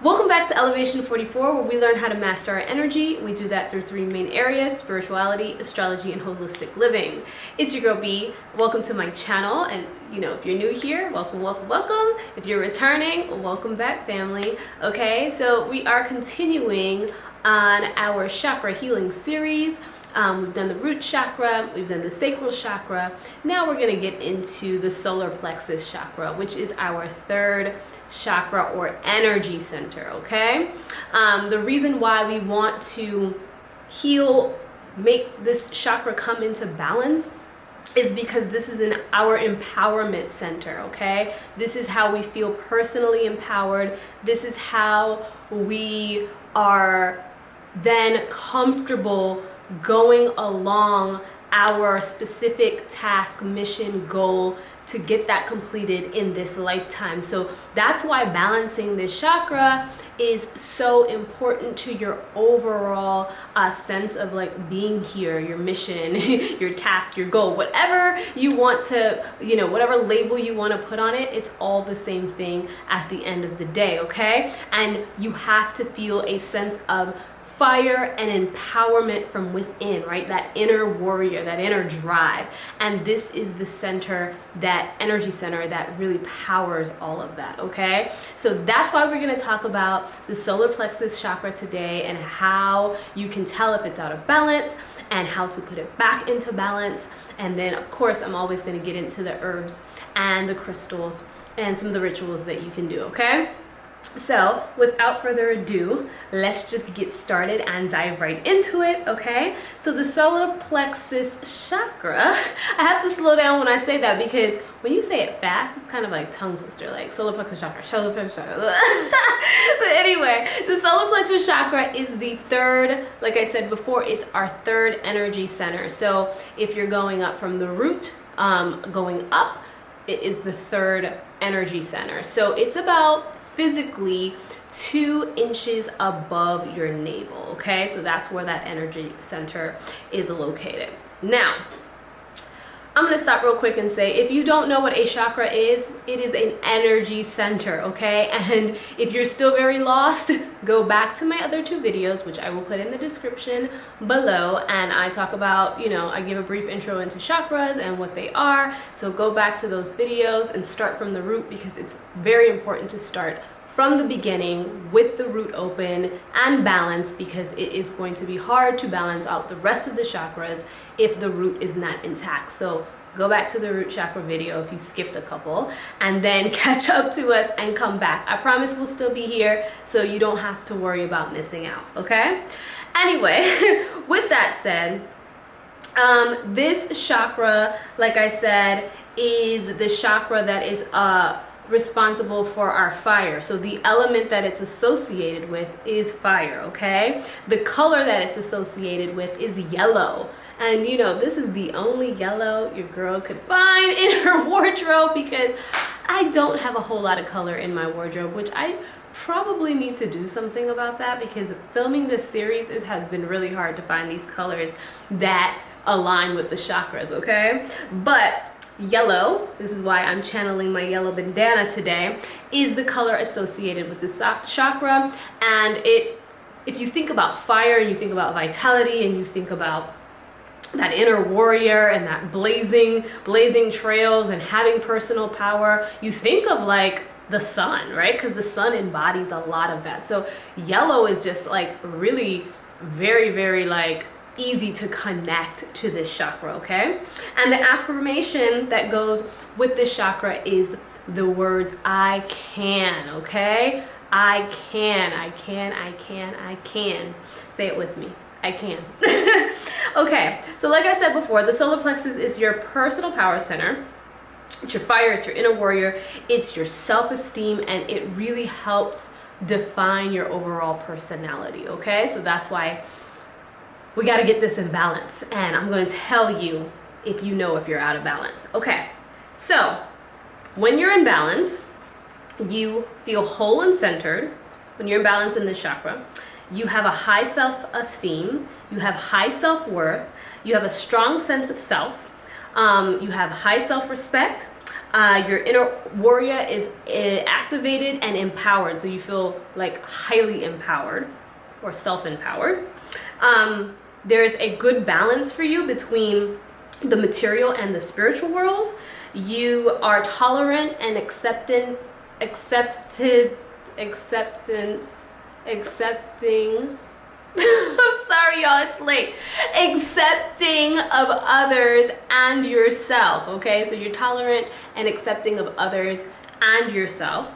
Welcome back to Elevation 44, where we learn how to master our energy. We do that through three main areas: spirituality, astrology, and holistic living. It's your girl B. Welcome to my channel. And if you're new here, welcome, welcome, welcome. If you're returning, welcome back, family. Okay, so we are continuing on our chakra healing series. We've done the root chakra, we've done the sacral chakra. Now we're gonna get into the solar plexus chakra, which is our third chakra or energy center, okay? The reason why we want to heal, make this chakra come into balance, is because this is our empowerment center, okay? This is how we feel personally empowered. This is how we are then comfortable going along our specific task, mission, goal to get that completed in this lifetime. So that's why balancing this chakra is so important to your overall sense of like being here, your mission, your task, your goal, whatever you want to, whatever label you want to put on it, it's all the same thing at the end of the day, okay? And you have to feel a sense of fire and empowerment from within, right? That inner warrior, that inner drive. And this is the center, that energy center that really powers all of that, okay? So that's why we're gonna talk about the solar plexus chakra today and how you can tell if it's out of balance and how to put it back into balance. And then of course, I'm always gonna get into the herbs and the crystals and some of the rituals that you can do, okay? So without further ado, let's just get started and dive right into it, okay? So the solar plexus chakra, I have to slow down when I say that because when you say it fast, it's kind of like tongue twister, like solar plexus chakra, solar plexus chakra. But anyway, the solar plexus chakra is the third, like I said before, it's our third energy center. So if you're going up from the root, going up, it is the third energy center. So it's about physically 2 inches above your navel, okay? So that's where that energy center is located. Now, I'm gonna stop real quick and say, if you don't know what a chakra is, it is an energy center, okay? And if you're still very lost, go back to my other 2 videos, which I will put in the description below, and I talk about, I give a brief intro into chakras and what they are. So go back to those videos and start from the root, because it's very important to start from the beginning with the root open and balance, because it is going to be hard to balance out the rest of the chakras if the root is not intact. So go back to the root chakra video if you skipped a couple, and then catch up to us and come back. I promise we'll still be here, so you don't have to worry about missing out, okay? Anyway, with that said, this chakra, like I said, is the chakra that is responsible for our fire. So the element that it's associated with is fire, okay? The color that it's associated with is yellow. And this is the only yellow your girl could find in her wardrobe, because I don't have a whole lot of color in my wardrobe, which I probably need to do something about that, because filming this series has been really hard to find these colors that align with the chakras, okay? But yellow, this is why I'm channeling my yellow bandana today, is the color associated with this chakra. And if you think about fire and you think about vitality and you think about that inner warrior and that blazing trails and having personal power, you think of like the sun, right? Because the sun embodies a lot of that. So yellow is just like really very, very like easy to connect to this chakra, okay? And the affirmation that goes with this chakra is the words I can, okay? I can, I can, I can, I can. Say it with me. I can. Okay, so like I said before, the solar plexus is your personal power center. It's your fire, it's your inner warrior, it's your self-esteem, and it really helps define your overall personality, okay? So that's why we got to get this in balance, and I'm going to tell you if you're out of balance. Okay, so when you're in balance, you feel whole and centered. When you're in balance in this chakra, you have a high self-esteem, you have high self-worth, you have a strong sense of self, you have high self-respect, Your inner warrior is activated and empowered, so you feel like highly empowered or self-empowered. There's a good balance for you between the material and the spiritual worlds. You are tolerant and accepting. I'm sorry, y'all, it's late. Accepting of others and yourself, okay? So you're tolerant and accepting of others and yourself.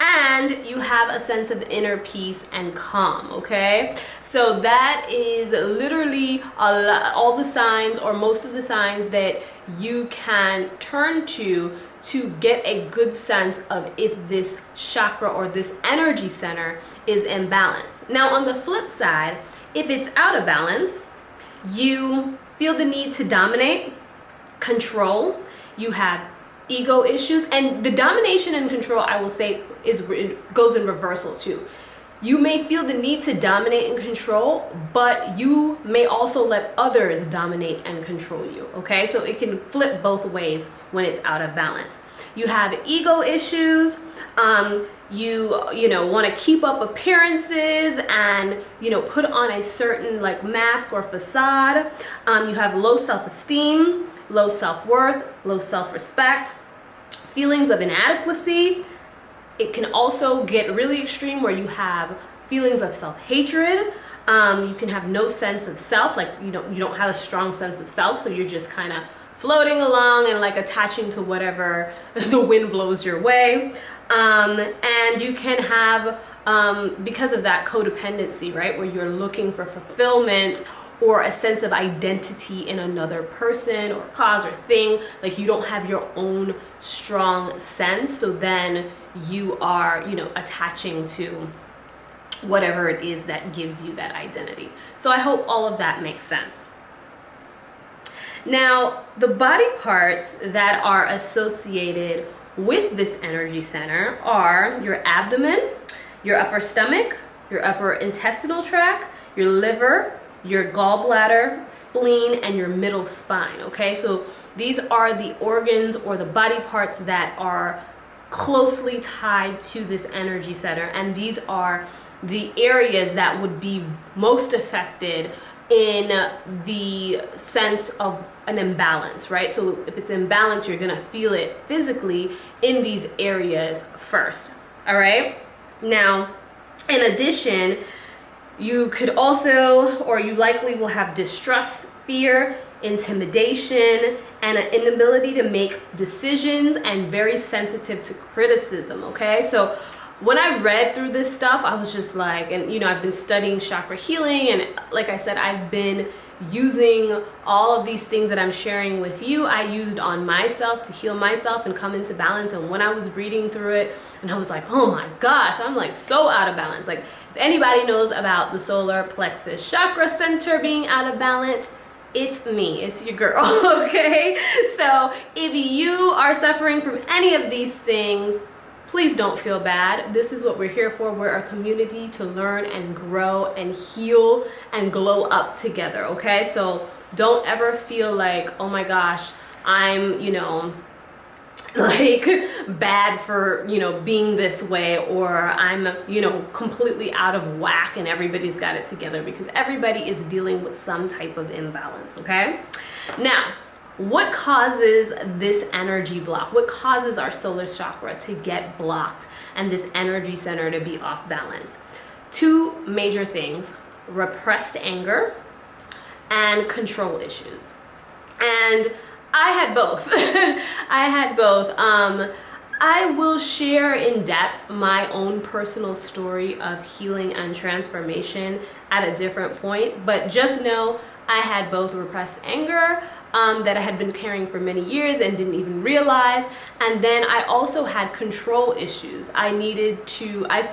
And you have a sense of inner peace and calm, okay? So that is literally all the signs, or most of the signs, that you can turn to get a good sense of if this chakra or this energy center is in balance. Now, on the flip side, if it's out of balance, you feel the need to dominate, control, you have ego issues, and the domination and control, I will say, goes in reversal too. You may feel the need to dominate and control, but you may also let others dominate and control you, okay? So it can flip both ways when it's out of balance. You have ego issues, you know, want to keep up appearances and, you know, put on a certain like mask or facade. You have low self-esteem, low self-worth, low self-respect, feelings of inadequacy. It can also get really extreme where you have feelings of self-hatred. You can have no sense of self, like you don't have a strong sense of self, so you're just kind of floating along and like attaching to whatever the wind blows your way. And you can have, because of that, codependency, right? Where you're looking for fulfillment or a sense of identity in another person or cause or thing. Like you don't have your own strong sense. So then you are, you know, attaching to whatever it is that gives you that identity. So I hope all of that makes sense. Now, the body parts that are associated with this energy center are your abdomen, your upper stomach, your upper intestinal tract, your liver, your gallbladder, spleen, and your middle spine, okay? So these are the organs or the body parts that are closely tied to this energy center, and these are the areas that would be most affected in the sense of an imbalance, right? So if it's imbalance, you're gonna feel it physically in these areas first, all right? Now, in addition, you could also, or you likely will have distrust, fear, intimidation, and an inability to make decisions, and very sensitive to criticism, okay? So when I read through this stuff, I was just like, and you know, I've been studying chakra healing, and like I said, I've been using all of these things that I'm sharing with you. I used on myself to heal myself and come into balance. And when I was reading through it, and I was like, oh my gosh, I'm like so out of balance. Like if anybody knows about the solar plexus chakra center being out of balance, it's me, it's your girl, okay? So if you are suffering from any of these things, please don't feel bad. This is what we're here for. We're a community to learn and grow and heal and glow up together, okay? So don't ever feel like, oh my gosh, I'm, you know, like bad for, you know, being this way, or I'm, you know, completely out of whack and everybody's got it together, because everybody is dealing with some type of imbalance, okay? Now, what causes this energy block? What causes our solar chakra to get blocked and this energy center to be off balance? Two major things: repressed anger and control issues. And I had both. I had both. I will share in depth my own personal story of healing and transformation at a different point, but just know I had both repressed anger that I had been carrying for many years and didn't even realize. And then I also had control issues. I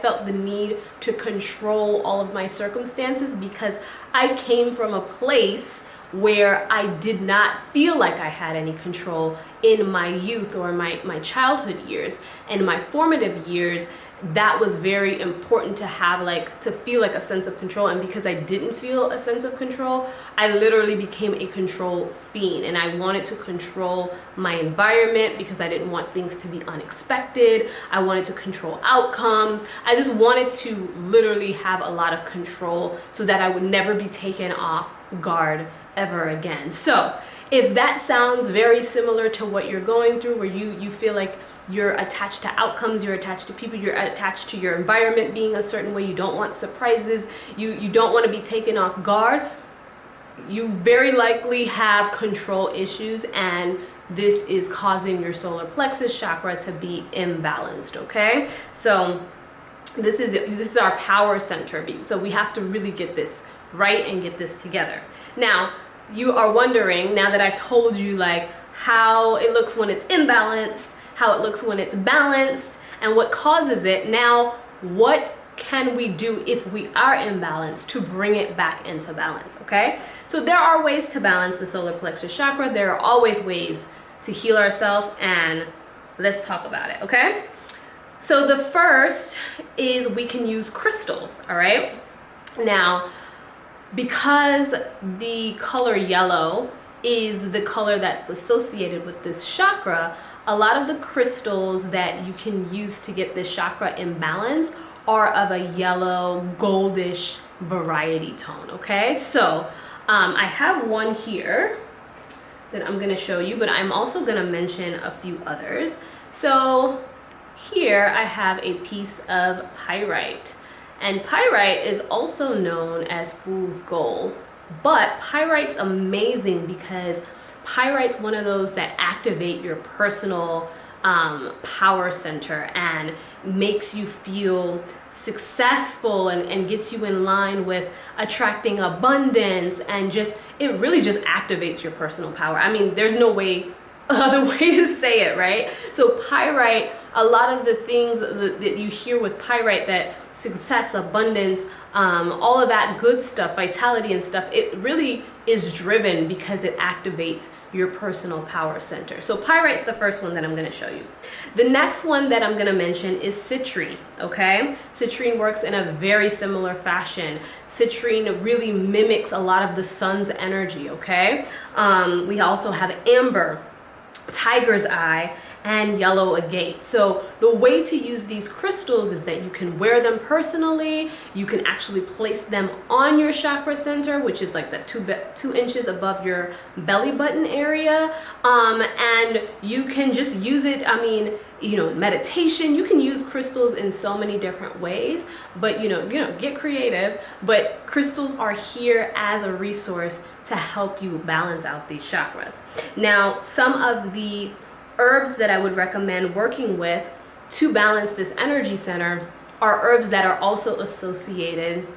felt the need to control all of my circumstances because I came from a place where I did not feel like I had any control in my youth or my childhood years. And my formative years, that was very important to have, like, to feel like a sense of control. And because I didn't feel a sense of control, I literally became a control fiend, and I wanted to control my environment because I didn't want things to be unexpected. I wanted to control outcomes. I just wanted to literally have a lot of control so that I would never be taken off guard ever again. So if that sounds very similar to what you're going through, where you feel like you're attached to outcomes, you're attached to people, you're attached to your environment being a certain way, you don't want surprises, you don't want to be taken off guard, you very likely have control issues, and this is causing your solar plexus chakra to be imbalanced, okay? So this is our power center. So we have to really get this right and get this together. Now, you are wondering, now that I've told you like how it looks when it's imbalanced, how it looks when it's balanced, and what causes it. Now, what can we do if we are imbalanced to bring it back into balance, okay? So there are ways to balance the solar plexus chakra. There are always ways to heal ourselves, and let's talk about it, okay? So the first is we can use crystals, all right? Now, because the color yellow is the color that's associated with this chakra, a lot of the crystals that you can use to get this chakra in balance are of a yellow goldish variety tone, okay? So I have one here that I'm gonna show you, but I'm also gonna mention a few others. So here I have a piece of pyrite, and pyrite is also known as fool's gold, but pyrite's amazing because pyrite's one of those that activate your personal power center and makes you feel successful and gets you in line with attracting abundance, and just it really just activates your personal power. I mean, there's no other way to say it, right? So pyrite, a lot of the things that you hear with pyrite, that success, abundance, all of that good stuff, vitality and stuff, it really is driven because it activates your personal power center. So pyrite's the first one that I'm going to show you. The next one that I'm going to mention is citrine, okay? Citrine works in a very similar fashion. Citrine really mimics a lot of the sun's energy, okay? We also have amber, tiger's eye, and yellow agate. So the way to use these crystals is that you can wear them personally. You can actually place them on your chakra center, which is like the 2 inches above your belly button area, and you can just use it. I mean, you know, meditation, you can use crystals in so many different ways, but you know, get creative. But crystals are here as a resource to help you balance out these chakras. Now, some of the herbs that I would recommend working with to balance this energy center are herbs that are also associated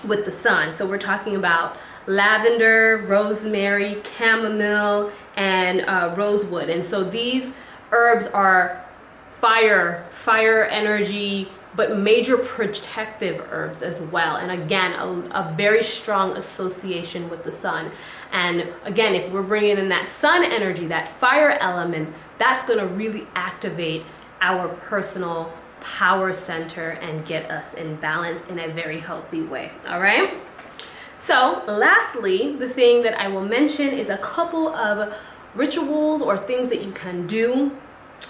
with the sun. So we're talking about lavender, rosemary, chamomile, and rosewood. And so these herbs are fire energy, but major protective herbs as well. And again, a very strong association with the sun. And again, if we're bringing in that sun energy, that fire element, that's gonna really activate our personal power center and get us in balance in a very healthy way, all right? So lastly, the thing that I will mention is a couple of rituals or things that you can do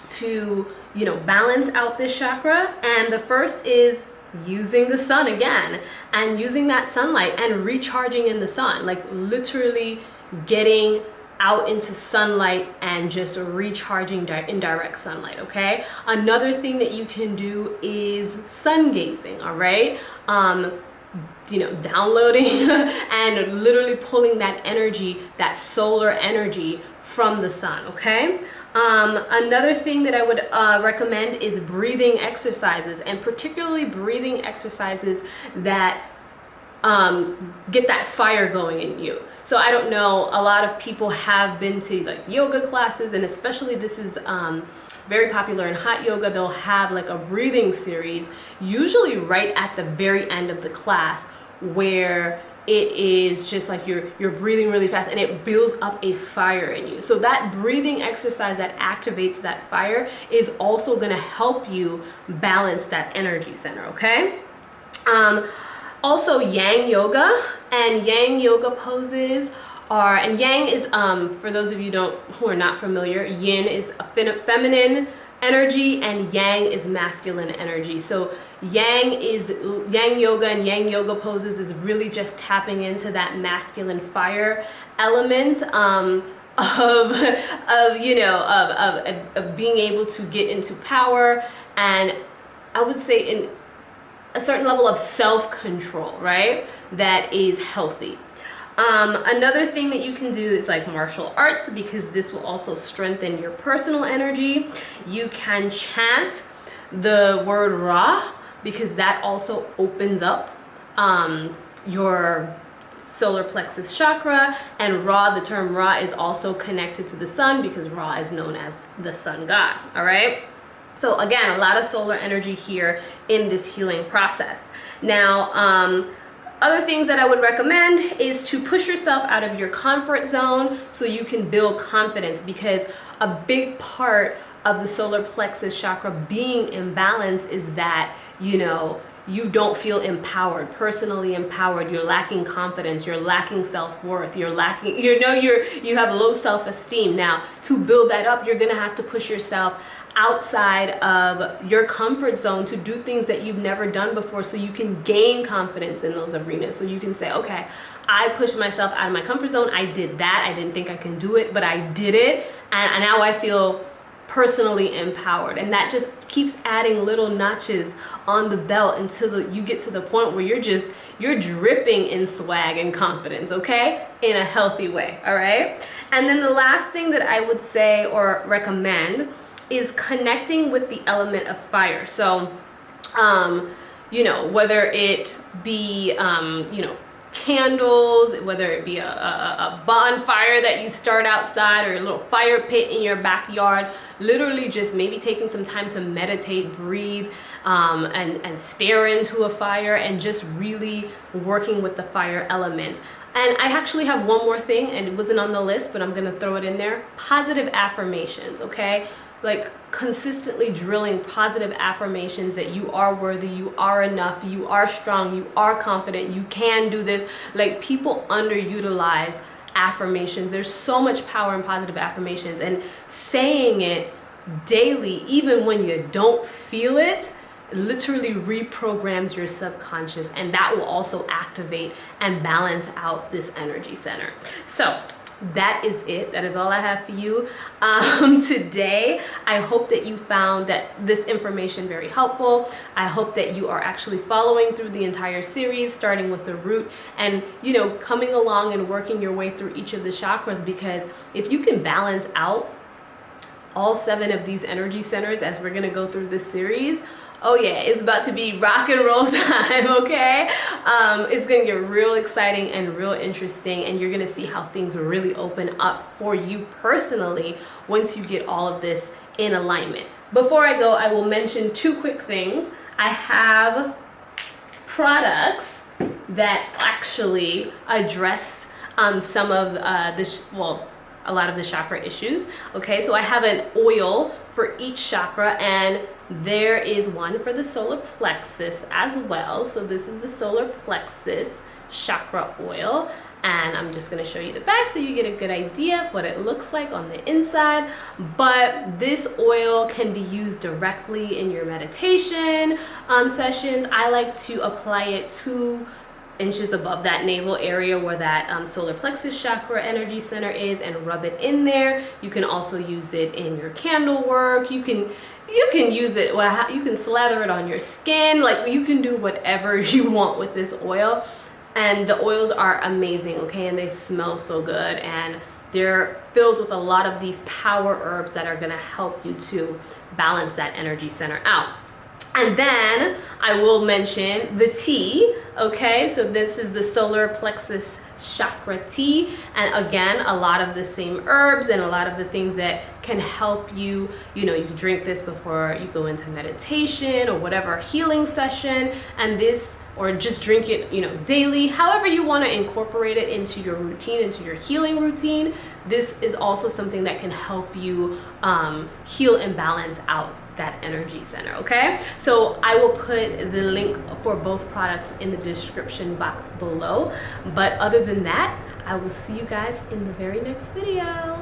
to, you know, balance out this chakra. And the first is using the sun again, and using that sunlight and recharging in the sun, like literally getting out into sunlight and just recharging in direct sunlight, okay? Another thing that you can do is sun gazing, all right? You know, downloading and literally pulling that energy, that solar energy from the sun, okay? Another thing that I would recommend is breathing exercises, and particularly breathing exercises that get that fire going in you. So I don't know, a lot of people have been to like yoga classes, and especially this is very popular in hot yoga. They'll have like a breathing series, usually right at the very end of the class, where it is just like you're breathing really fast, and it builds up a fire in you. So that breathing exercise that activates that fire is also going to help you balance that energy center, okay? Also yang yoga and yang yoga poses are, and yang is, for those of you who are not familiar, yin is a feminine energy and yang is masculine energy. So yang yoga and yang yoga poses is really just tapping into that masculine fire element of being able to get into power, and I would say in a certain level of self-control, right? That is healthy. Another thing that you can do is like martial arts, because this will also strengthen your personal energy. You can chant the word Ra, because that also opens up your solar plexus chakra. And Ra, the term Ra is also connected to the sun, because Ra is known as the sun god, all right? So again, a lot of solar energy here in this healing process. Now, other things that I would recommend is to push yourself out of your comfort zone so you can build confidence, because a big part of the solar plexus chakra being imbalanced is that, you don't feel empowered, personally empowered. You're lacking confidence. You're lacking self-worth. You're lacking, you have low self-esteem. Now, to build that up, you're going to have to push yourself outside of your comfort zone to do things that you've never done before, so you can gain confidence in those arenas. So you can say, okay, I pushed myself out of my comfort zone. I did that. I didn't think I can do it, but I did it. And now I feel personally empowered. And that just keeps adding little notches on the belt until you get to the point where you're dripping in swag and confidence, okay? In a healthy way, all right? And then the last thing that I would say or recommend is connecting with the element of fire. So, whether it be, candles, whether it be a bonfire that you start outside, or a little fire pit in your backyard, literally just maybe taking some time to meditate, breathe, and stare into a fire, and just really working with the fire element. And I actually have one more thing, and it wasn't on the list, but I'm gonna throw it in there. Positive affirmations, okay? Like consistently drilling positive affirmations that you are worthy, you are enough, you are strong, you are confident, you can do this. Like, people underutilize affirmations. There's so much power in positive affirmations, and saying it daily, even when you don't feel it, literally reprograms your subconscious, and that will also activate and balance out this energy center. So that is it. That is all I have for you today. I hope that you found that this information very helpful. I hope that you are actually following through the entire series, starting with the root, and coming along and working your way through each of the chakras, because if you can balance out all 7 of these energy centers as we're going to go through this series, oh yeah, it's about to be rock and roll time, okay? It's gonna get real exciting and real interesting, and you're gonna see how things really open up for you personally once you get all of this in alignment. Before I go, I will mention 2 quick things. I have products that actually address some of a lot of the chakra issues. Okay, so I have an oil for each chakra, and there is one for the solar plexus as well. So this is the solar plexus chakra oil, and I'm just going to show you the back so you get a good idea of what it looks like on the inside. But this oil can be used directly in your meditation sessions. I like to apply it 2 inches above that navel area where that solar plexus chakra energy center is, and rub it in there. You can also use it in your candle work. You can use it, you can slather it on your skin. Like, you can do whatever you want with this oil, and the oils are amazing, okay? And they smell so good, and they're filled with a lot of these power herbs that are gonna help you to balance that energy center out. And then I will mention the tea, okay? So this is the solar plexus chakra tea, and again, a lot of the same herbs and a lot of the things that can help you. You know, you drink this before you go into meditation or whatever healing session, and this, or just drink it, you know, daily, however you want to incorporate it into your routine, into your healing routine. This is also something that can help you heal and balance out that energy center. Okay, so I will put the link for both products in the description box below, but other than that, I will see you guys in the very next video.